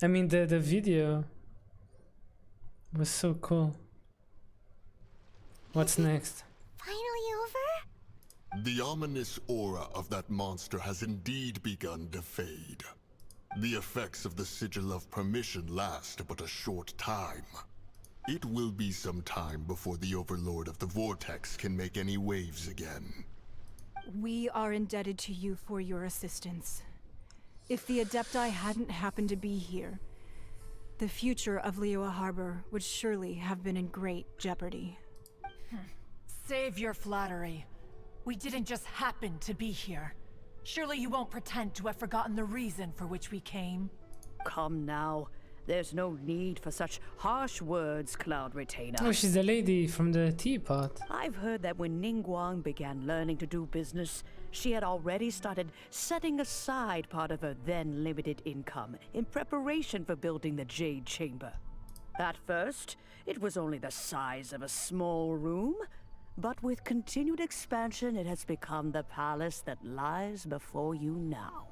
I mean, the video was so cool. What's next? Finally over? The ominous aura of that monster has indeed begun to fade. The effects of the Sigil of Permission last but a short time. It will be some time before the Overlord of the Vortex can make any waves again. We are indebted to you for your assistance. If the Adepti hadn't happened to be here, the future of Liyue Harbor would surely have been in great jeopardy. Save your flattery. We didn't just happen to be here. Surely you won't pretend to have forgotten the reason for which we came. Come now. There's no need for such harsh words, Cloud Retainer. Oh, she's the lady from the teapot. I've heard that when Ningguang began learning to do business, she had already started setting aside part of her then limited income in preparation for building the Jade Chamber. At first, it was only the size of a small room, but with continued expansion, it has become the palace that lies before you now.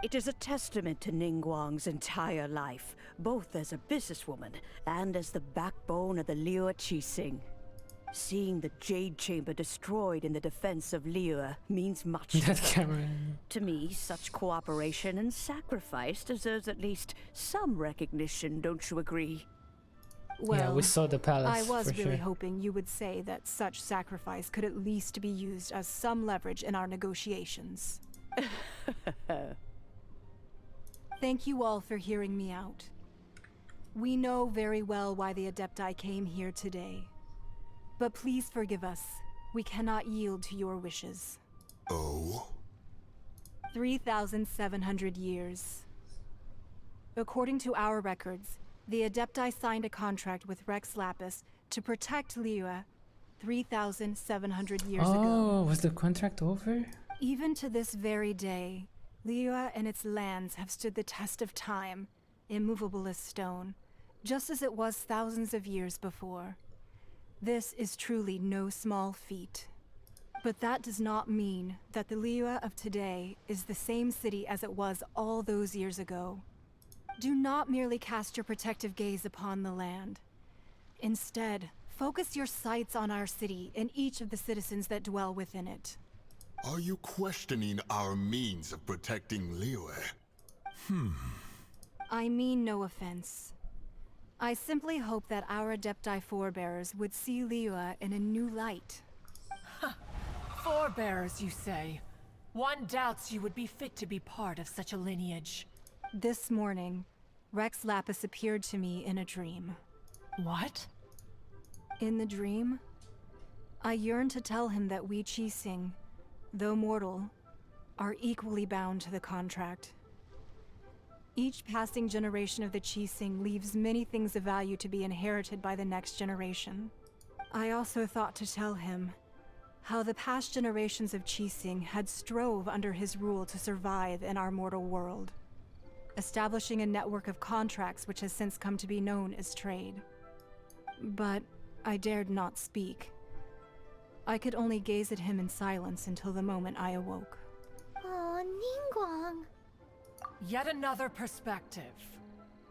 It is a testament to Ningguang's entire life, both as a businesswoman and as the backbone of the Liyue Qixing. Seeing the Jade Chamber destroyed in the defense of Liyue means much. That camera. To me, such cooperation and sacrifice deserves at least some recognition, don't you agree? Well, yeah, we saw the palace. I was for really sure. hoping you would say that such sacrifice could at least be used as some leverage in our negotiations. Thank you all for hearing me out. We know very well why the Adepti came here today. But please forgive us. We cannot yield to your wishes. Oh? 3,700 years. According to our records, the Adepti signed a contract with Rex Lapis to protect Liyue 3,700 years ago. Oh, was the contract over? Even to this very day, Liyue and its lands have stood the test of time, immovable as stone, just as it was thousands of years before. This is truly no small feat. But that does not mean that the Liyue of today is the same city as it was all those years ago. Do not merely cast your protective gaze upon the land. Instead, focus your sights on our city and each of the citizens that dwell within it. Are you questioning our means of protecting Liyue? I mean no offense. I simply hope that our Adepti forebears would see Liyue in a new light. Forebears, you say? One doubts you would be fit to be part of such a lineage. This morning, Rex Lapis appeared to me in a dream. What? In the dream, I yearned to tell him that we Qixing, though mortal, are equally bound to the contract. Each passing generation of the Qixing leaves many things of value to be inherited by the next generation. I also thought to tell him how the past generations of Qixing had strove under his rule to survive in our mortal world, establishing a network of contracts which has since come to be known as trade. But I dared not speak. I could only gaze at him in silence until the moment I awoke. Oh, Ningguang. Yet another perspective.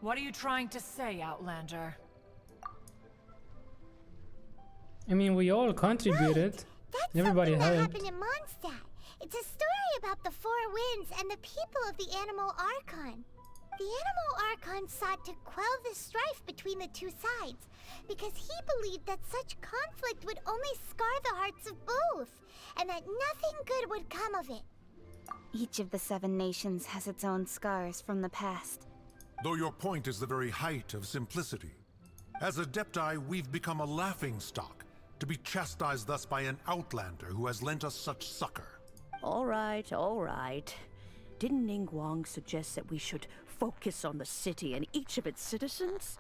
What are you trying to say, Outlander? I mean, we all contributed. That's Everybody something that helped. happened in Mondstadt. It's a story about the Four Winds and the people of the Animal Archon. The Animal Archon sought to quell the strife between the two sides because he believed that such conflict would only scar the hearts of both, and that nothing good would come of it. Each of the 7 nations has its own scars from the past. Though your point is the very height of simplicity. As Adepti, we've become a laughingstock, to be chastised thus by an outlander who has lent us such succor. All right, all right. Didn't Ningguang suggest that we should focus on the city and each of its citizens?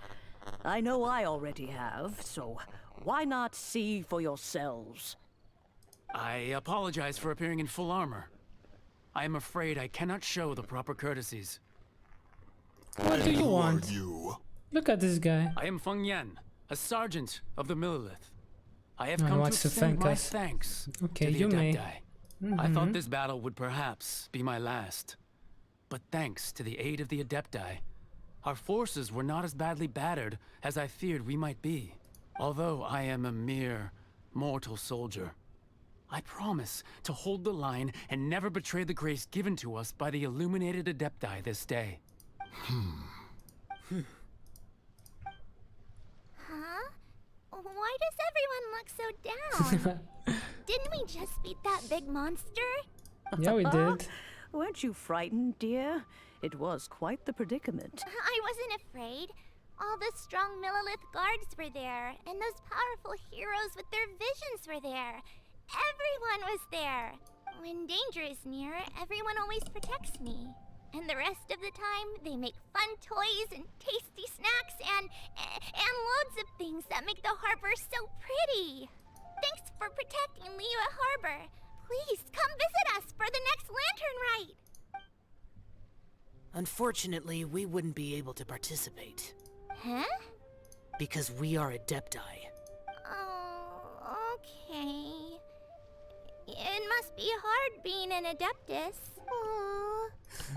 I know I already have, so why not see for yourselves? I apologize for appearing in full armor. I am afraid I cannot show the proper courtesies. What do you want? You? Look at this guy. I am Feng Yan, a sergeant of the Millilith. I have Oh, come to wants to extend thank my us. thanks Okay, to the you may. Adepti. I thought this battle would perhaps be my last. But thanks to the aid of the Adepti, Our forces were not as badly battered as I feared we might be. Although I am a mere mortal soldier, I promise to hold the line and never betray the grace given to us by the illuminated Adepti this day. Huh? Why does everyone look so down? Didn't we just beat that big monster? Yeah, we did. Weren't you frightened, dear? It was quite the predicament. I wasn't afraid. All the strong Millilith guards were there, and those powerful heroes with their visions were there. Everyone was there. When danger is near, everyone always protects me. And the rest of the time, they make fun toys and tasty snacks and loads of things that make the harbor so pretty. Thanks for protecting Liyue Harbor. Please come visit us for the next lantern rite. Unfortunately, we wouldn't be able to participate. Huh? Because we are Adepti. Oh, okay. It must be hard being an Adeptus. Aww.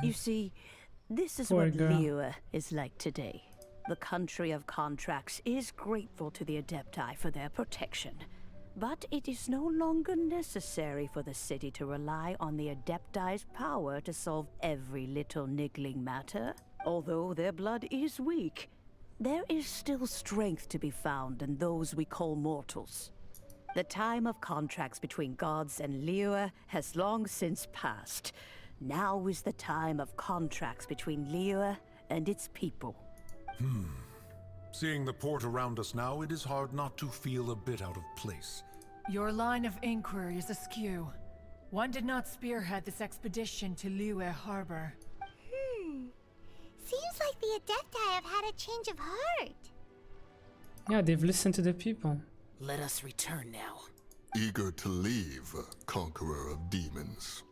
You see, this is Poor what girl. Liyue is like today. The country of contracts is grateful to the Adepti for their protection. But it is no longer necessary for the city to rely on the Adepti's power to solve every little niggling matter. Although their blood is weak, there is still strength to be found in those we call mortals. The time of contracts between gods and Liyue has long since passed. Now is the time of contracts between Liyue and its people. Seeing the port around us now, it is hard not to feel a bit out of place. Your line of inquiry is askew. One did not spearhead this expedition to Liyue Harbor. Seems like the Adepti have had a change of heart. Yeah, they've listened to the people. Let us return now. Eager to leave, conqueror of demons.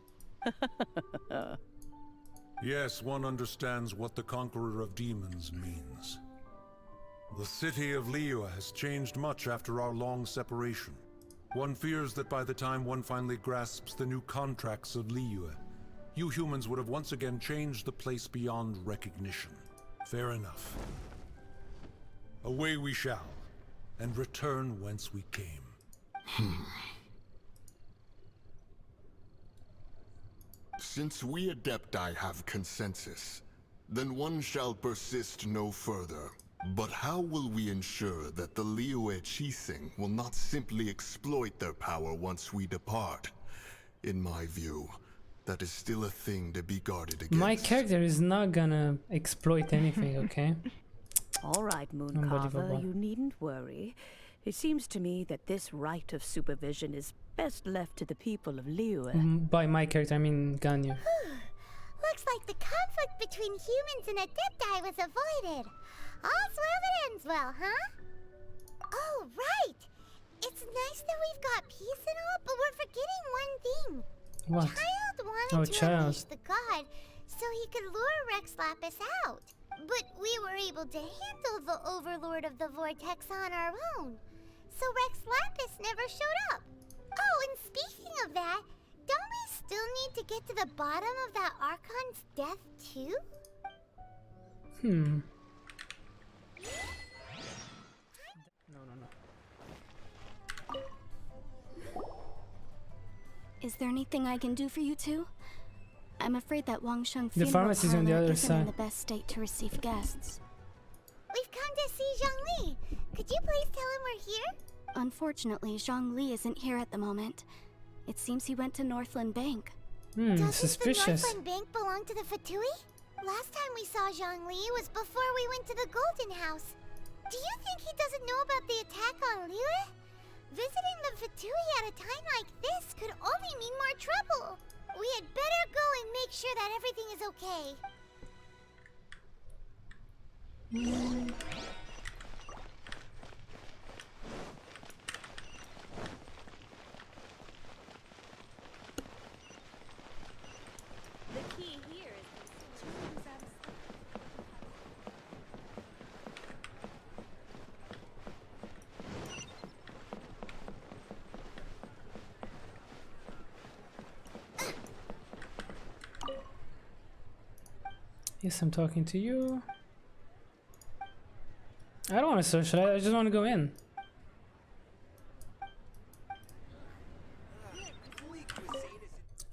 Yes, one understands what the Conqueror of Demons means. The city of Liyue has changed much after our long separation. One fears that by the time one finally grasps the new contracts of Liyue, you humans would have once again changed the place beyond recognition. Fair enough. Away we shall, and return whence we came. Since we Adepti have consensus, then one shall persist no further. But how will we ensure that the LIYUE'S will not simply exploit their power once we depart? In my view, that is still a thing to be guarded against. My character is not gonna exploit anything, okay? All right, Mooncarver, Unbelievable. you needn't worry. It seems to me that this right of supervision is best left to the people of Liyue. By my character, I mean Ganyu. Looks like the conflict between humans and Adepti was avoided. All's well that ends well, huh? Oh, right! It's nice that we've got peace and all, but we're forgetting one thing. What? Child wanted Oh, to Child. unleash the god so he could lure Rex Lapis out. But we were able to handle the Overlord of the Vortex on our own. So Rex Lapis never showed up. Oh, and speaking of that, don't we still need to get to the bottom of that Archon's death too? Is there anything I can do for you two? I'm afraid that Wangsheng The funeral pharmacy's on the parlor other isn't side. in the best state to receive guests. We've come to see Zhongli. Could you please tell him we're here? Unfortunately, Zhongli isn't here at the moment. It seems he went to Northland Bank. Doesn't Suspicious. the Northland Bank belong to the Fatui? Last time we saw Zhongli was before we went to the Golden House. Do you think he doesn't know about the attack on Liyue? Visiting the Fatui at a time like this could only mean more trouble. We had better go and make sure that everything is okay. The key here is Yes, I'm talking to you. I don't want to socialize, I just want to go in.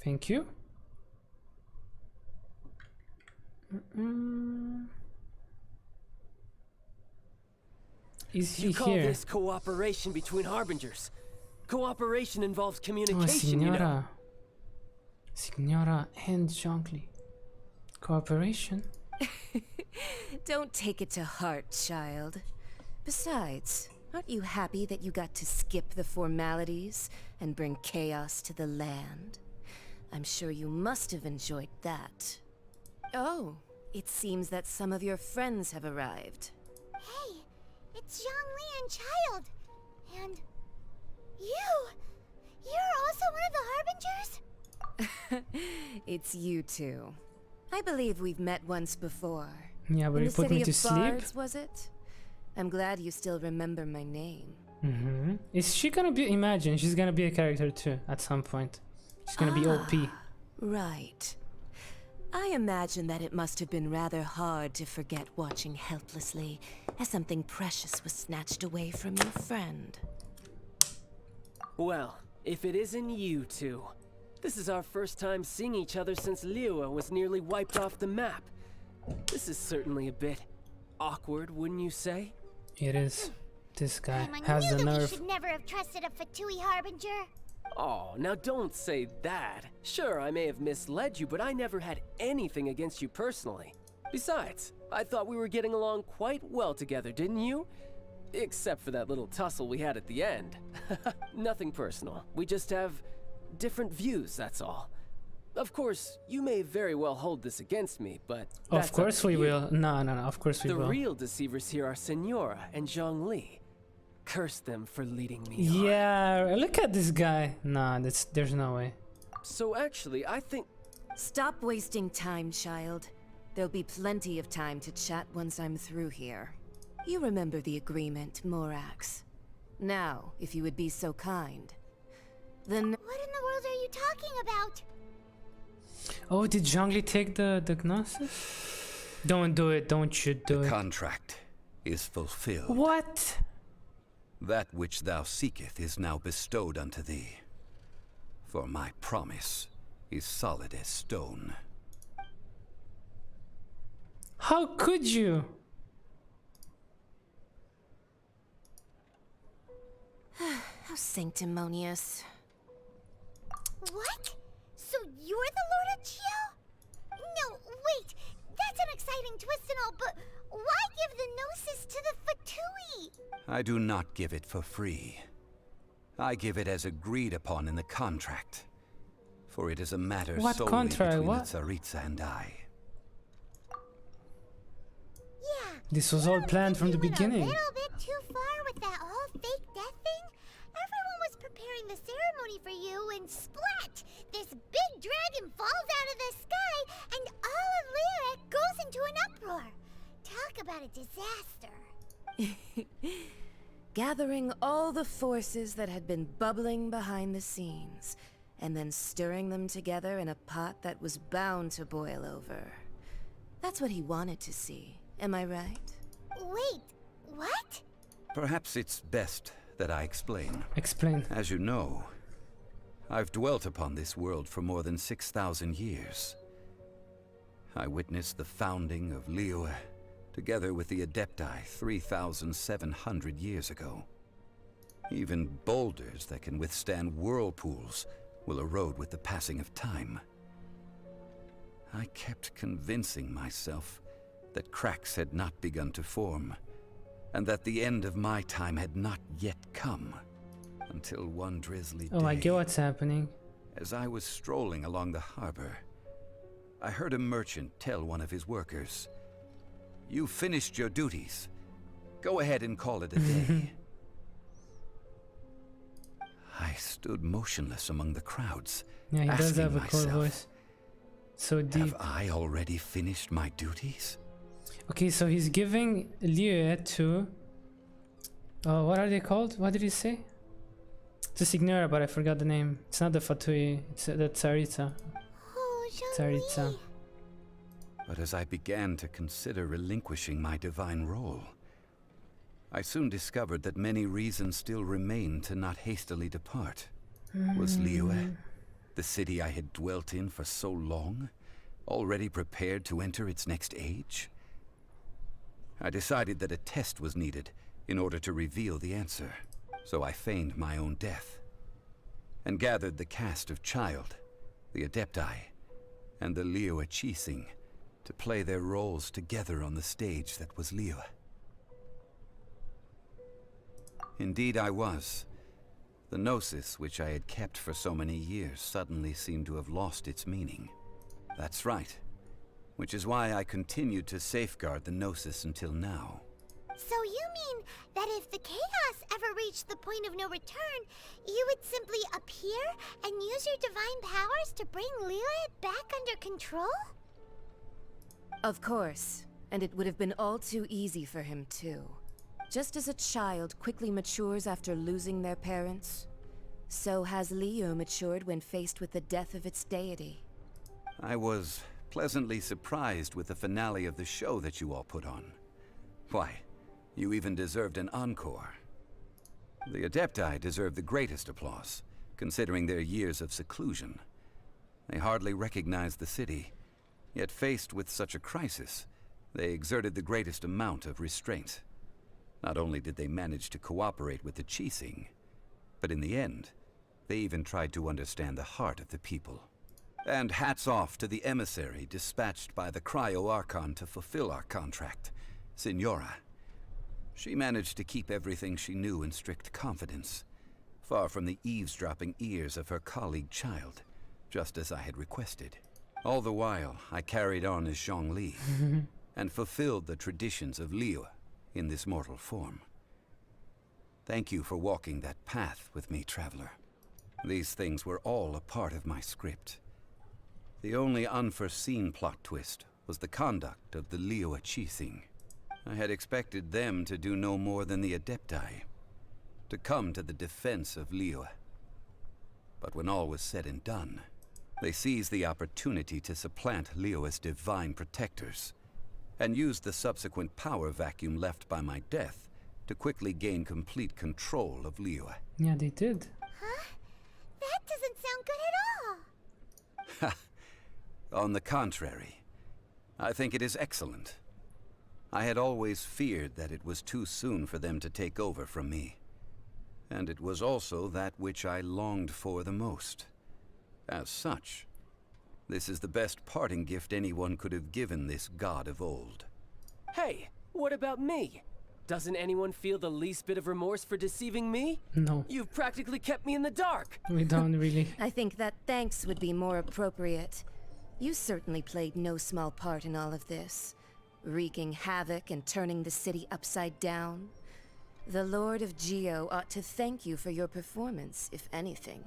Thank you. Is he You call here? this cooperation between harbingers? Cooperation involves Oh, communication, you know. Signora. Signora and Zhongli. Cooperation? Don't take it to heart, child. Besides, aren't you happy that you got to skip the formalities and bring chaos to the land? I'm sure you must have enjoyed that. Oh, it seems that some of your friends have arrived. Hey, it's Zhongli and Child. And you! You're also one of the Harbingers? It's you two. I believe we've met once before. Yeah, but In you the put city me to of sleep? Bards, was it? I'm glad you still remember my name. Is she gonna be... Imagine, she's gonna be a character too, at some point. She's gonna be OP. Right. I imagine that it must have been rather hard to forget watching helplessly as something precious was snatched away from your friend. Well, if it isn't you two. This is our first time seeing each other since Liyue was nearly wiped off the map. This is certainly a bit awkward, wouldn't you say? It is. This guy I has knew the that we nerve. should never have trusted a Fatui Harbinger. Oh, now don't say that. Sure, I may have misled you, but I never had anything against you personally. Besides, I thought we were getting along quite well together, didn't you? Except for that little tussle we had at the end. Nothing personal. We just have different views, that's all. Of course, you may very well hold this against me, but that's Of course up to we you. will. No, of course we The will. real deceivers here are Senora and Zhongli. Curse them for leading me on. Yeah, look at this guy. Nah, there's no way. So actually, I think... Stop wasting time, child. There'll be plenty of time to chat once I'm through here. You remember the agreement, Morax. Now, if you would be so kind. Then... What in the world are you talking about? Oh, did Zhongli take the Gnosis? Don't do it. Don't you do The it. contract is fulfilled. What? That which thou seeketh is now bestowed unto thee. For my promise is solid as stone. How could you? How sanctimonious. What? So you're the Lord of Chio? No, wait. That's an exciting twist and all, but why give the Gnosis to the Fatui? I do not give it for free. I give it as agreed upon in the contract. For it is a matter What solely contract? between What? the Tsaritsa and I. Yeah. This was all planned from the You went beginning. a little bit too far with that whole fake death thing. Everyone was preparing the ceremony for you, and splat! This big dragon falls out of the sky, and all of Lyric goes into an uproar. Talk about a disaster. Gathering all the forces that had been bubbling behind the scenes, and then stirring them together in a pot that was bound to boil over. That's what he wanted to see, am I right? Wait, what? Perhaps it's best that I explain. Explain. As you know, I've dwelt upon this world for more than 6,000 years. I witnessed the founding of Liyue, together with the Adepti 3,700 years ago. Even boulders that can withstand whirlpools will erode with the passing of time. I kept convincing myself that cracks had not begun to form, and that the end of my time had not yet come, until one drizzly day, Oh, I get what's happening. as I was strolling along the harbor, I heard a merchant tell one of his workers, "You finished your duties. Go ahead and call it a day." I stood motionless among the crowds, Yeah, he does asking have a cool myself, voice. So deep. have I already finished my duties? Okay, so he's giving Liyue to... what are they called? What did he say? It's a Signora, but I forgot the name. It's not the Fatui, it's the Tsaritsa. Oh, Tsaritsa. But as I began to consider relinquishing my divine role, I soon discovered that many reasons still remained to not hastily depart. Was Liyue, the city I had dwelt in for so long, already prepared to enter its next age? I decided that a test was needed in order to reveal the answer, so I feigned my own death, and gathered the cast of Child, the Adepti, and the Liyue to play their roles together on the stage that was Liyue. Indeed I was. The Gnosis, which I had kept for so many years, suddenly seemed to have lost its meaning. That's right. Which is why I continued to safeguard the Gnosis until now. So you mean that if the chaos ever reached the point of no return, you would simply appear and use your divine powers to bring Liyue back under control? Of course, and it would have been all too easy for him too. Just as a child quickly matures after losing their parents, so has Liyue matured when faced with the death of its deity. I was pleasantly surprised with the finale of the show that you all put on. Why, you even deserved an encore. The Adepti deserve the greatest applause, considering their years of seclusion. They hardly recognized the city, yet faced with such a crisis, they exerted the greatest amount of restraint. Not only did they manage to cooperate with the Qixing, but in the end, they even tried to understand the heart of the people. And hats off to the emissary dispatched by the Cryo-Archon to fulfill our contract, Signora. She managed to keep everything she knew in strict confidence, far from the eavesdropping ears of her colleague Child, just as I had requested. All the while, I carried on as Zhongli, and fulfilled the traditions of Liyue in this mortal form. Thank you for walking that path with me, Traveler. These things were all a part of my script. The only unforeseen plot twist was the conduct of the Liyue Qixing. I had expected them to do no more than the Adepti, to come to the defense of Liyue. But when all was said and done, they seized the opportunity to supplant Liyue's divine protectors, and used the subsequent power vacuum left by my death to quickly gain complete control of Liyue. Yeah, they did. Huh? That doesn't sound good at all. On the contrary, I think it is excellent. I had always feared that it was too soon for them to take over from me. And it was also that which I longed for the most. As such, this is the best parting gift anyone could have given this god of old. Hey, what about me? Doesn't anyone feel the least bit of remorse for deceiving me? No. You've practically kept me in the dark. We don't really. I think that thanks would be more appropriate. You certainly played no small part in all of this, wreaking havoc and turning the city upside down. The Lord of Geo ought to thank you for your performance, if anything.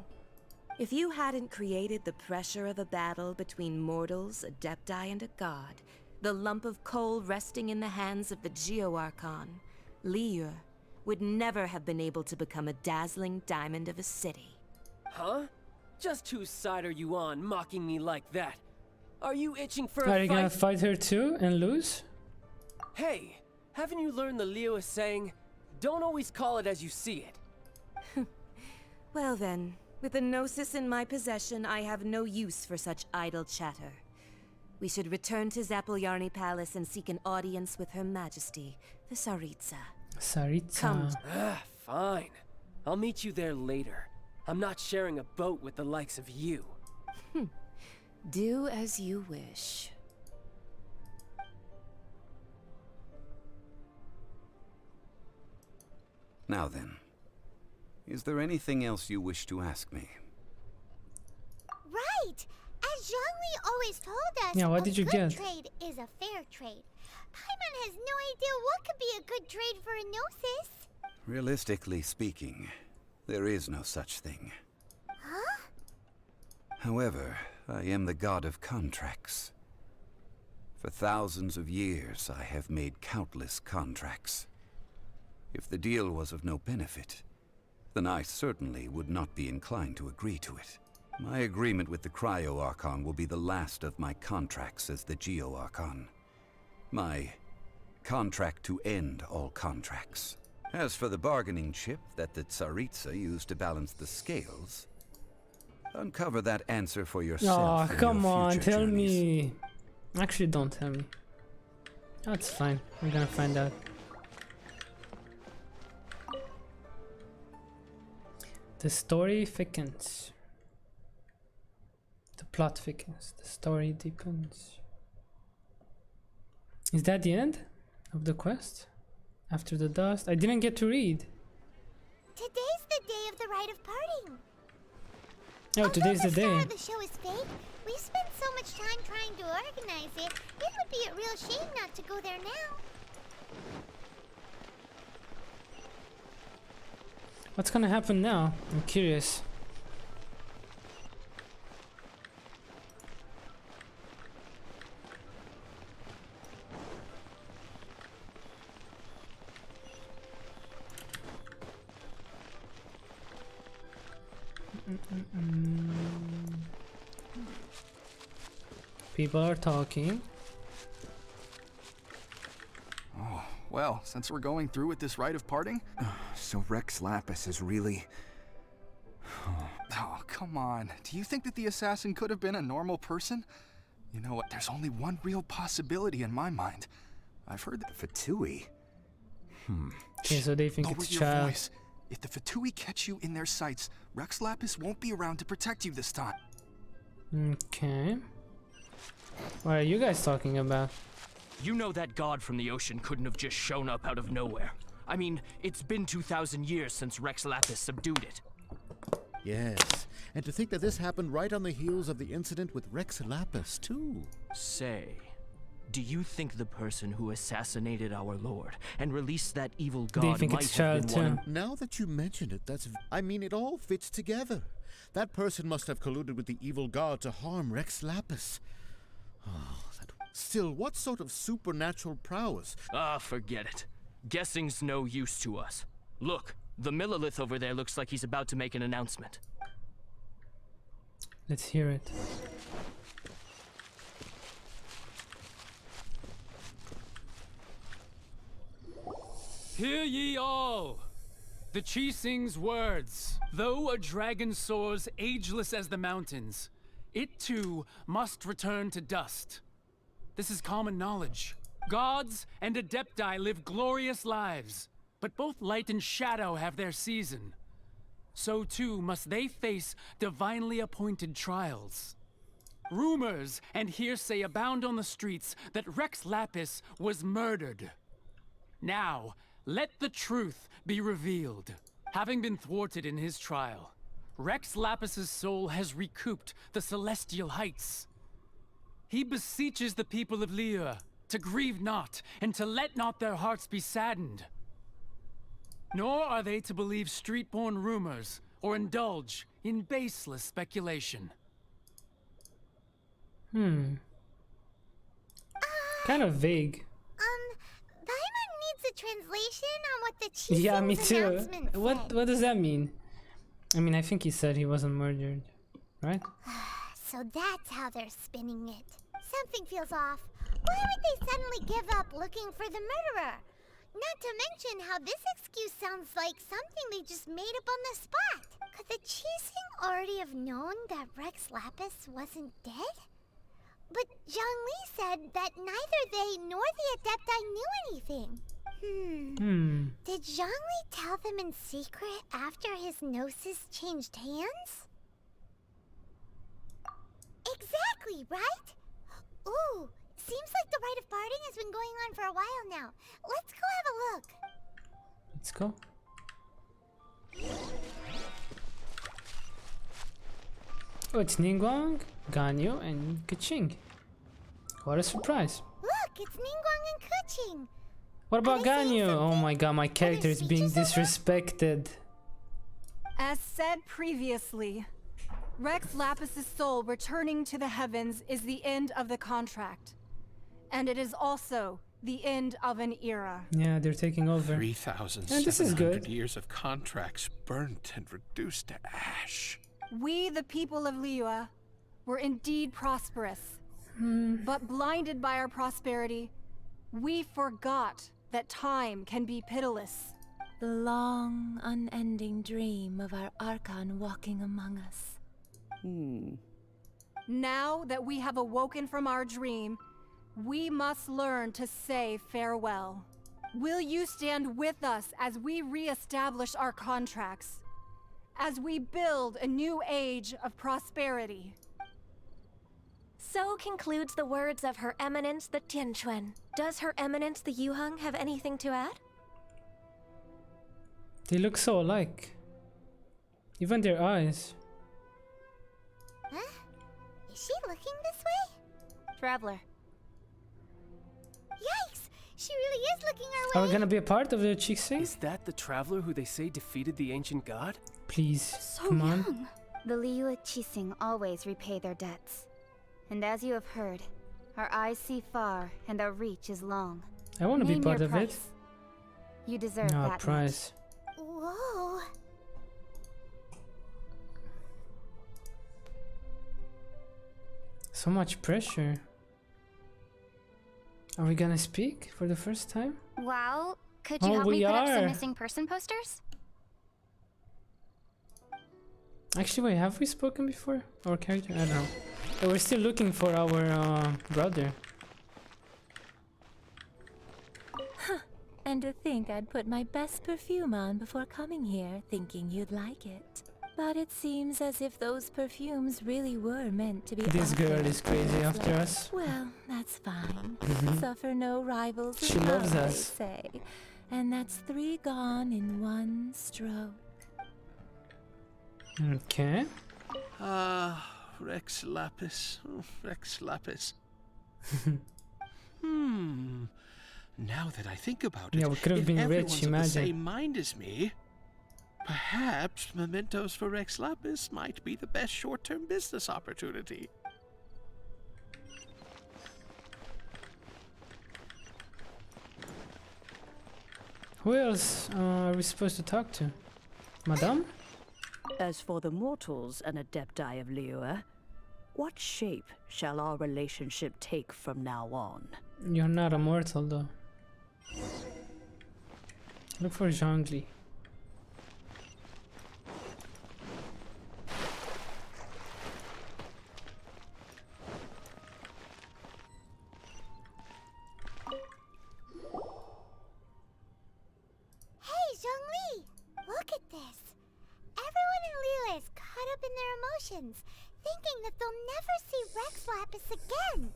If you hadn't created the pressure of a battle between mortals, Adepti, and a god, the lump of coal resting in the hands of the Geo-Archon, Liyue, would never have been able to become a dazzling diamond of a city. Huh? Just whose side are you on, mocking me like that? Are you itching for Are a you fight? gonna fight her too and lose? Hey, haven't you learned the Liyue saying, don't always call it as you see it? Well then, with the Gnosis in my possession, I have no use for such idle chatter. We should return to Zapoljarny Palace and seek an audience with Her Majesty, the Tsaritsa. Tsaritsa. Come. Fine. I'll meet you there later. I'm not sharing a boat with the likes of you. Do as you wish. Now then, is there anything else you wish to ask me? Right! As Zhongli always told us, Yeah, what did you a get? good trade is a fair trade. Paimon has no idea what could be a good trade for a Gnosis. Realistically speaking, there is no such thing. Huh? However, I am the god of contracts. For thousands of years, I have made countless contracts. If the deal was of no benefit, then I certainly would not be inclined to agree to it. My agreement with the Cryo-Archon will be the last of my contracts as the Geo-Archon. My contract to end all contracts. As for the bargaining chip that the Tsaritsa used to balance the scales, uncover that answer for yourself. Oh, in come your on, future tell journeys. me. Actually, don't tell me. That's fine. We're gonna find out. The story thickens. The plot thickens. The story deepens. Is that the end of the quest? After the dust? I didn't get to read. Today's the day of the rite of parting. Oh, today's the day. Although the show is fake, we've spent so much time trying to organize it, it would be a real shame not to go there now. What's gonna happen now? I'm curious. People are talking. Oh, well, since we're going through with this rite of parting, so Rex Lapis is really... Oh, come on. Do you think that the assassin could have been a normal person? You know what, there's only one real possibility in my mind. I've heard that Fatui... Okay, so they think Lower it's your child. voice. If the Fatui catch you in their sights, Rex Lapis won't be around to protect you this time. Okay. What are you guys talking about? You know that god from the ocean couldn't have just shown up out of nowhere. I mean, it's been 2,000 years since Rex Lapis subdued it. Yes, and to think that this happened right on the heels of the incident with Rex Lapis, too. Say, do you think the person who assassinated our lord and released that evil god think might it's have child been one? Now that you mention it, I mean, it all fits together. That person must have colluded with the evil god to harm Rex Lapis. Still, what sort of supernatural prowess? Ah, forget it. Guessing's no use to us. Look, the Millilith over there looks like he's about to make an announcement. Let's hear it. Hear ye all! The Chi sings words. Though a dragon soars ageless as the mountains, it too must return to dust. This is common knowledge. Gods and Adepti live glorious lives, but both light and shadow have their season. So too must they face divinely appointed trials. Rumors and hearsay abound on the streets that Rex Lapis was murdered. Now, let the truth be revealed. Having been thwarted in his trial, Rex Lapis's soul has recouped the celestial heights. He beseeches the people of Liyue to grieve not and to let not their hearts be saddened. Nor are they to believe street-born rumors or indulge in baseless speculation. Kind of vague. Paimon needs a translation on what the Chi Yeah, me Sing's too. announcement What does that mean? I mean, I think he said he wasn't murdered, right? So that's how they're spinning it. Something feels off. Why would they suddenly give up looking for the murderer? Not to mention how this excuse sounds like something they just made up on the spot. Could the Chi-Sing already have known that Rex Lapis wasn't dead? But Zhongli said that neither they nor the Adepti knew anything. Did Zhongli tell them in secret after his gnosis changed hands? Exactly, right? Ooh, seems like the rite of parting has been going on for a while now. Let's go have a look. Let's go. Oh, it's Ningguang, Ganyu, and Keqing. What a surprise. Look, it's Ningguang and Keqing. What about Ganyu? Oh my god, my character is being disrespected. As said previously, Rex Lapis's soul returning to the heavens is the end of the contract. And it is also the end of an era. Yeah, they're taking over. 3,700 years of contracts burnt and reduced to ash. We, the people of Liyue, were indeed prosperous. But blinded by our prosperity, we forgot that time can be pitiless. The long, unending dream of our Archon walking among us. Now that we have awoken from our dream, we must learn to say farewell. Will you stand with us as we re-establish our contracts? As we build a new age of prosperity? So concludes the words of Her Eminence the Tianquan. Does Her Eminence the Yuheng have anything to add? They look so alike. Even their eyes. Huh? Is she looking this way? Traveler. Yikes! She really is looking our way! Are we gonna be a part of the Qixing? Is that the traveler who they say defeated the ancient god? Please, So come on. young. The Liyue always repay their debts. And as you have heard, our eyes see far and our reach is long. I want to be Name part your of price. You deserve it. No that price. Whoa! So much pressure. Are we gonna speak for the first time? Well, could you help we me put up some are. missing person posters? Actually, wait, have we spoken before? Our character? I don't know. But we're still looking for our brother. And to think I'd put my best perfume on before coming here, thinking you'd like it. But it seems as if those perfumes really were meant to be This out girl there is crazy in after place. us. Well, that's fine. Mhm. Suffer no rivals She in loves love, they us. say. And that's 3 gone in 1 stroke. Okay. Rex Lapis. Oh, Rex Lapis. Now that I think about it, Yeah, we could have if been everyone's rich, of the imagine. same mind as me, perhaps mementos for Rex Lapis might be the best short-term business opportunity. Who else are we supposed to talk to? Madame? As for the mortals and adepti of Liyue, what shape shall our relationship take from now on? You're not a mortal though. Look for Zhongli. Hey, Zhongli! Look at this! Everyone in Liyue is caught up in their emotions, thinking that they'll never see Rex Lapis again.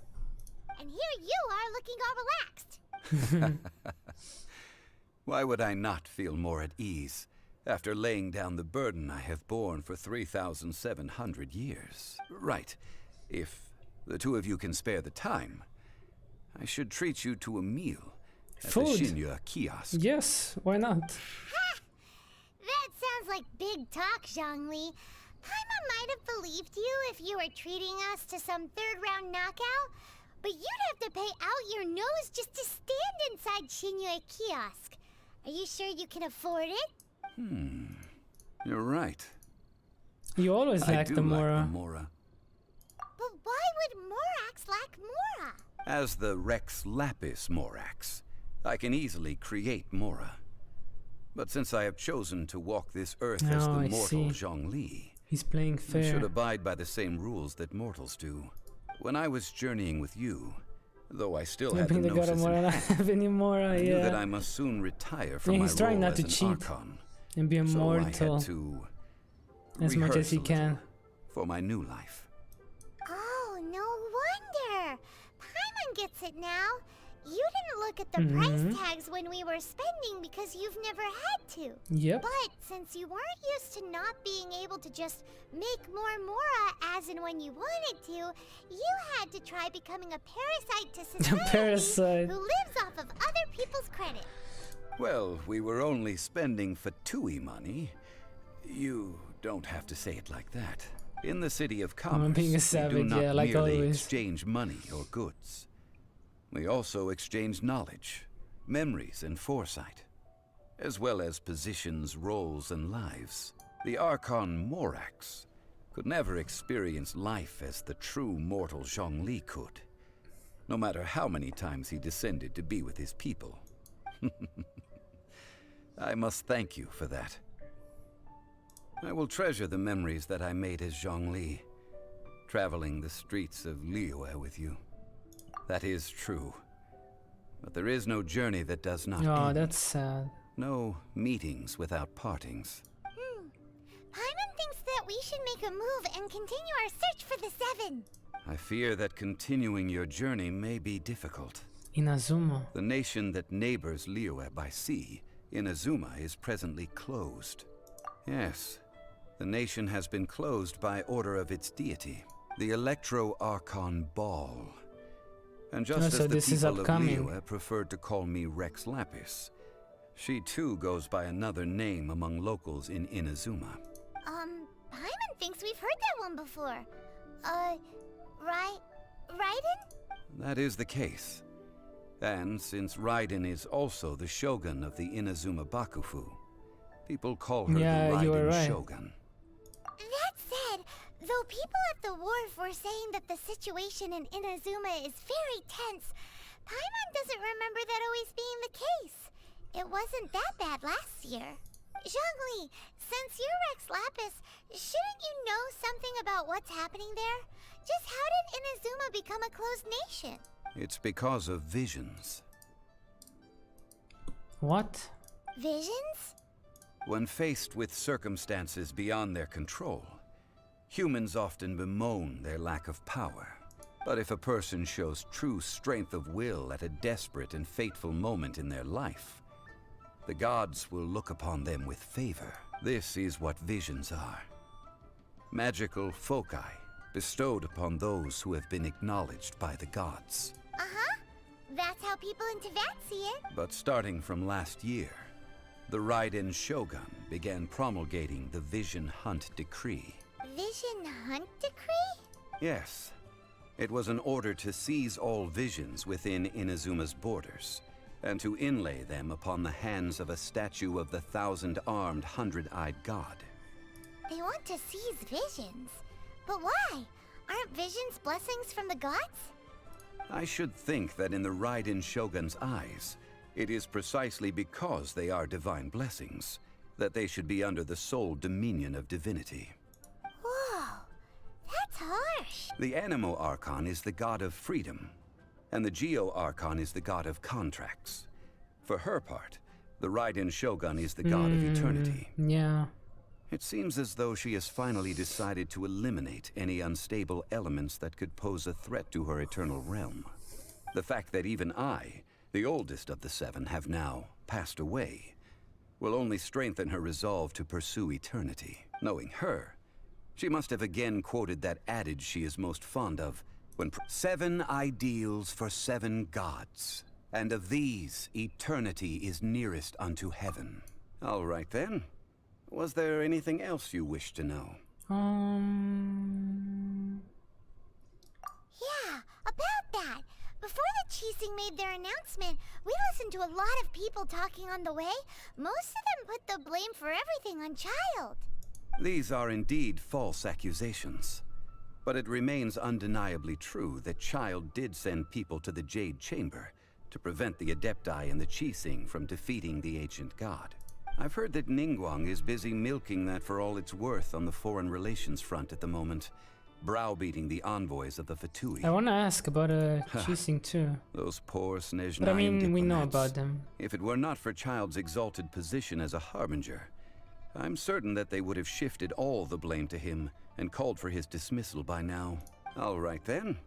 And here you are looking all relaxed. Why would I not feel more at ease after laying down the burden I have borne for 3,700 years? Right. If the two of you can spare the time, I should treat you to a meal at the Food. Shinya kiosk. Yes, why not? That sounds like big talk, Zhongli. Paimon might have believed you if you were treating us to some third-round knockout, but you'd have to pay out your nose just to stand inside Shinya kiosk. Are you sure you can afford it? You're right. You always I lack do the lack Mora. the Mora. But why would Morax lack Mora? As the Rex Lapis Morax, I can easily create Mora. But since I have chosen to walk this earth as the Oh, I mortal see. Zhongli, He's playing I fair. should abide by the same rules that mortals do. When I was journeying with you, though I still had the Being the god of gnosis Mora, in not hand, have any Mora, I knew that yeah. I must soon retire from Yeah, my he's trying role not as to an cheat Archon. and be So I immortal had to as much as rehearse he a little can. for my new life. Oh, no wonder. Paimon gets it now. You didn't look at the Mhm. price tags when we were spending because you've never had to. Yep. But since you weren't used to not being able to just make more Mora as and when you wanted to, you had to try becoming a parasite to society parasite. who lives off of other people's credit. Well, we were only spending Fatui money. You don't have to say it like that. In the city of commerce, I'm being a we do savage, not yeah, like merely always. exchange money or goods. We also exchange knowledge, memories, and foresight, as well as positions, roles, and lives. The Archon Morax could never experience life as the true mortal Zhongli could, no matter how many times he descended to be with his people. I must thank you for that. I will treasure the memories that I made as Zhongli, traveling the streets of Liyue with you. That is true. But there is no journey that does not Oh, end. that's sad. No meetings without partings. Paimon thinks that we should make a move and continue our search for the Seven. I fear that continuing your journey may be difficult. Inazuma. The nation that neighbors Liyue by sea, Inazuma, is presently closed. Yes, the nation has been closed by order of its deity, the Electro-Archon Ball. And just so as the this is people of upcoming. Liyue preferred to call me Rex Lapis, she too goes by another name among locals in Inazuma. Paimon thinks we've heard that one before. Raiden? That is the case. And since Raiden is also the shogun of the Inazuma Bakufu, people call her Yeah, the you were Raiden right. Shogun. That said, though people at the wharf were saying that the situation in Inazuma is very tense, Paimon doesn't remember that always being the case. It wasn't that bad last year. Zhongli, since you're Rex Lapis, shouldn't you know something about what's happening there? Just how did Inazuma become a closed nation? It's because of visions. What? Visions? When faced with circumstances beyond their control, humans often bemoan their lack of power. But if a person shows true strength of will at a desperate and fateful moment in their life, the gods will look upon them with favor. This is what visions are. Magical foci bestowed upon those who have been acknowledged by the gods. Uh-huh. That's how people in Teyvat see it. But starting from last year, the Raiden Shogun began promulgating the Vision Hunt Decree. Vision Hunt Decree? Yes. It was an order to seize all visions within Inazuma's borders, and to inlay them upon the hands of a statue of the thousand-armed, hundred-eyed god. They want to seize visions. But why? Aren't visions blessings from the gods? I should think that in the Raiden Shogun's eyes, it is precisely because they are divine blessings that they should be under the sole dominion of divinity. Whoa, that's harsh. The Animo Archon is the god of freedom, and the Geo Archon is the god of contracts. For her part, the Raiden Shogun is the god of eternity. Yeah. It seems as though she has finally decided to eliminate any unstable elements that could pose a threat to her eternal realm. The fact that even I, the oldest of the seven, have now passed away, will only strengthen her resolve to pursue eternity. Knowing her, she must have again quoted that adage she is most fond of, when 7 ideals for 7 gods, and of these, eternity is nearest unto heaven. All right then. Was there anything else you wish to know? Yeah, about that. Before the Qixing made their announcement, we listened to a lot of people talking on the way. Most of them put the blame for everything on Child. These are indeed false accusations. But it remains undeniably true that Child did send people to the Jade Chamber to prevent the Adepti and the Qixing from defeating the ancient god. I've heard that Ningguang is busy milking that for all it's worth on the foreign relations front at the moment, browbeating the envoys of the Fatui. I want to ask about Qixing too. Those poor Snezhnayan But I mean, we know diplomats. about them. If it were not for Child's exalted position as a harbinger, I'm certain that they would have shifted all the blame to him and called for his dismissal by now. All right then.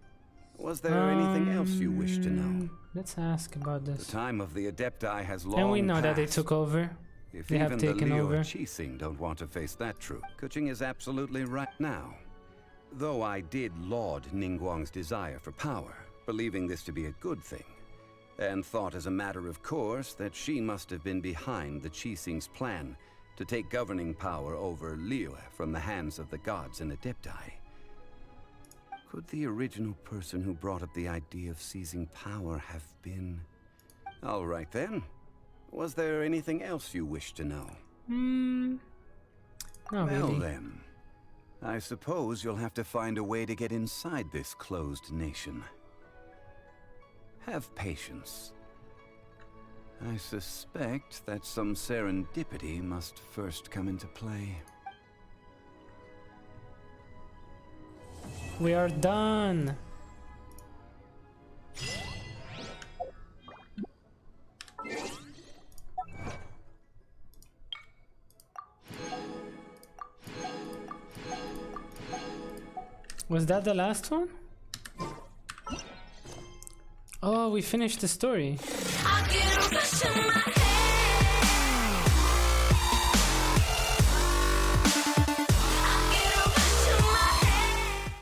Was there anything else you wish to know? Let's ask about this. The time of the Adepti has long And we know that they passed. took over. If They have even the taken Liyue over. Qixing don't want to face that truth, Kuching is absolutely right now. Though I did laud Ningguang's desire for power, believing this to be a good thing, and thought as a matter of course that she must have been behind the Qixing's plan to take governing power over Liyue from the hands of the gods and Adepti. Could the original person who brought up the idea of seizing power have been... All right then. Was there anything else you wish to know? Not Well really. then, I suppose you'll have to find a way to get inside this closed nation. Have patience. I suspect that some serendipity must first come into play. We are done. Was that the last one? Oh, we finished the story. I get a rush in my head.